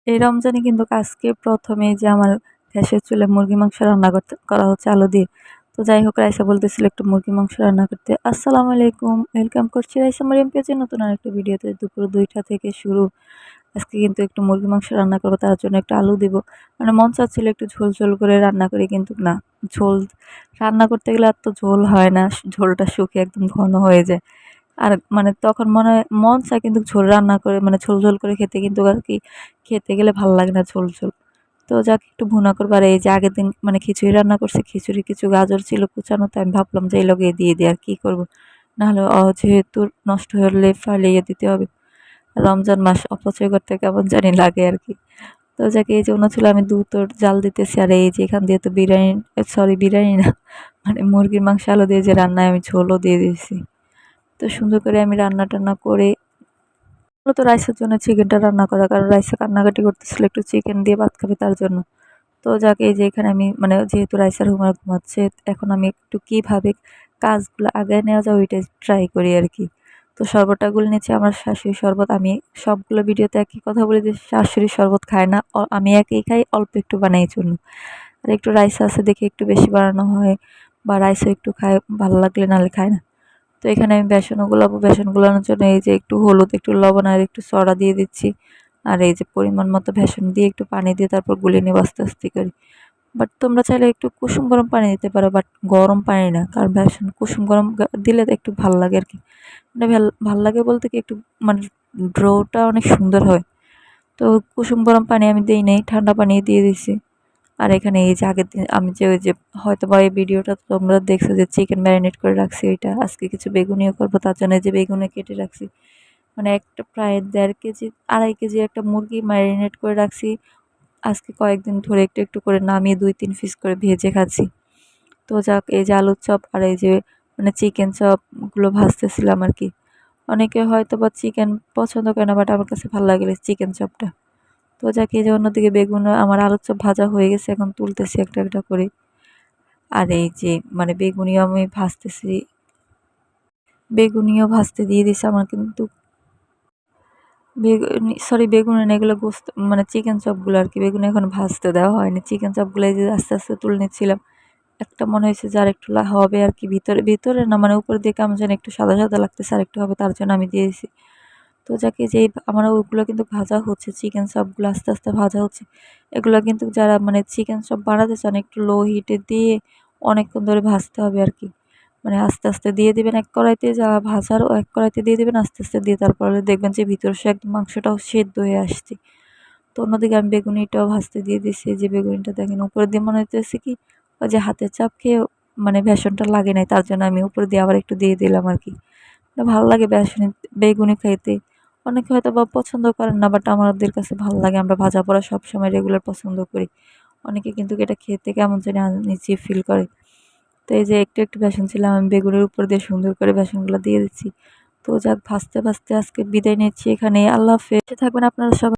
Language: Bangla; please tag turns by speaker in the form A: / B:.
A: এই রমজানে কিন্তু আজকে ১ম এই যে আমার গ্যাসের চুলায় মুরগির মাংস রান্না করা হচ্ছে আলু দিয়ে। তো যাই হোক রাইসা বলতেছিল একটু মুরগির মাংস রান্না করতে। আসসালামু আলাইকুম। ওয়েলকাম করছি রাইসা মরিয়ম পেজে নতুন আরেকটা ভিডিওতে। দুপুর ২টা থেকে শুরু। আজকে কিন্তু একটু মুরগির মাংস রান্না করব, তার জন্য একটু আলু দিব। মানে মন চাচ্ছিল একটু ঝোল, ঝোল করে রান্না করি, কিন্তু না। ঝোল রান্না করতে গেলে আর তো ঝোল হয় না। ঝোলটা শুকিয়ে একদম ঘন হয়ে যায়। আর মানে তখন মনে হয় মন চায় কিন্তু ঝোল রান্না করে মানে ঝোল, ঝোল করে খেতে, কিন্তু আর কি খেতে গেলে ভাল লাগে না ঝোল, ঝোল। তো যাক একটু ভুনা করবো। আর এই যে আগের দিন মানে খিচুড়ি রান্না করছি, খিচুড়ি কিছু গাজর ছিল কুচানো, তো আমি ভাবলাম যে এই লগে দিয়ে দিই, আর কি করব। নাহলে যেহেতু নষ্ট হলে ফালিয়ে দিতে হবে। রমজান মাস অপচয় করতে কেমন জানি লাগে আর কি। তো যাক এই যে ছিল আমি দুধ জাল দিতেছি, আর এই যে এখান দিয়ে তো বিরিয়ানি, সরি বিরিয়ানি না, মানে মুরগির মাংস আলু দিয়ে যে রান্নায় আমি ঝোলও দিয়ে দিয়েছি। তো সুন্দর করে আমি রান্না-টান্না করে মূলত রাইসের জন্য চিকেনটা রান্না করা। কারণ রাইসে কান্নাকাটি করতেছিল একটু চিকেন দিয়ে ভাত খাবে তার জন্য। তো যাক এই যে এখানে আমি মানে যেহেতু রাইসার ঘুমাচ্ছে, এখন আমি একটু কিভাবে কাজগুলো আগায় নেওয়া যায় ওইটাই ট্রাই করি আরকি। তো শরবতটা গুলে নিচ্ছি, আমার শাশুড়ির শরবত। আমি সবগুলো ভিডিওতে একই কথা বলি যে শাশুড়ির শরবত খায় না। আমি একাই খাই, অল্প একটু বানাই জন্য। আর একটু রাইস আছে দেখে একটু বেশি বানানো হয়, বা রাইসও একটু খায় ভালো লাগলে, নাহলে খায় না। তো এখানে আমি বেসনও গুলাবো। বেসন গুলানোর জন্য এই যে একটু হলুদ, একটু লবণ আর একটু সোডা দিয়ে দিচ্ছি। আর এই যে পরিমাণ মতো বেসন দিয়ে একটু পানি দিয়ে তারপর গুলিয়ে নেবো আস্তে, আস্তে করে। বাট তোমরা চাইলে একটু কুসুম গরম পানি দিতে পারো, বাট গরম পানি না। কারণ বেসন কুসুম গরম দিলে একটু ভাল লাগে আরকি। মানে ভাল লাগে বলতে কি একটু মানে ড্রোটা অনেক সুন্দর হয়। তো কুসুম গরম পানি আমি দেই নাই, ঠান্ডা পানি দিয়ে দিছি। আর এখানে এই যে আগের দিন আমি যে ওই যে হয়তোবা এই ভিডিওটা তোমরা দেখছো যে চিকেন ম্যারিনেট করে রাখছি, ওইটা আজকে কিছু বেগুনিও করবো, তার জন্য এই যে বেগুনে কেটে রাখছি। মানে একটা প্রায় ১.৫ কেজি ২.৫ কেজি একটা মুরগি ম্যারিনেট করে রাখছি। আজকে কয়েকদিন ধরে একটু, একটু করে নামিয়ে ২-৩ পিস করে ভেজে খাচ্ছি। তো যাক এই যে আলুর চপ আর এই যে মানে চিকেন চপ গুলো ভাজতেছিলাম আরকি। অনেকে হয়তোবা চিকেন পছন্দ করে না, বাট আমার কাছে ভাল লাগে চিকেন চপটা। তো যাক এই যে অন্যদিকে আমার আলুর চপ ভাজা হয়ে গেছে, এখন তুলতেছি একটা, একটা করে। আর এই যে মানে বেগুনিও আমি ভাজতেছি। বেগুনিও ভাজতে দিয়ে দিছি আমার কিন্তু বেগুনি না, এগুলো গোস্ত মানে চিকেন চপগুলো আরকি। বেগুনি এখনো ভাজতে দেওয়া হয়নি। চিকেন চপগুলো এই যে আস্তে, আস্তে তুলে নিচ্ছিলাম। একটা মনে হয়েছে যে আরেকটু হবে আরকি, ভিতরে না মানে উপরের দিকে কেমন যেন একটু সাদা, সাদা লাগতেছে, আরেকটু হবে, তার জন্য আমি দিয়ে দিছি। তো যাকে যে আমার ওগুলো কিন্তু ভাজা হচ্ছে, চিকেন চপগুলো আস্তে, আস্তে ভাজা হচ্ছে। এগুলা কিন্তু যারা মানে চিকেন চপ বানাতে চান একটু লো হিটে দিয়ে অনেকক্ষণ ধরে ভাজতে হবে আরকি। মানে আস্তে, আস্তে দিয়ে দিবেন এক কড়াইতে, যা ভাজার এক কড়াইতে দিয়ে দিবেন আস্তে, আস্তে দিয়ে তারপরে দেখবেন যে ভিতরে একদম মাংসটাও সেদ্ধ হয়ে আসছে। তো অন্যদিকে আমি বেগুনিটাও ভাজতে দিয়ে দিছি। যে বেগুনিটা দেখেন উপরে দিয়ে মনে হইতেছে কি ওই যে হাতের চাপ খেয়ে মানে বেসনটা লাগে নাই, তার জন্য আমি উপরে দিয়ে আবার একটু দিয়ে দিলাম আরকি। ভালো লাগে বেগুনি খাইতে। অনেকে হয়তোবা পছন্দ করেন না, বাট আমাদের কাছে ভাল লাগে। আমরা ভাজা পোড়া সবসময় রেগুলার পছন্দ করি। অনেকে কিন্তু এটা খেতে কেমন জানি আনইজি ফিল করে। তো এই যে একটু, একটু বেসন ছিলাম আমি বেগুনের উপর দিয়ে সুন্দর করে বেসনগুলো দিয়ে দিচ্ছি। তো যাক ভাজতে, ভাজতে আজকে বিদায় নিচ্ছি এখানেই। আল্লাহ হাফেজ। থাকবেন আপনারা সবাই।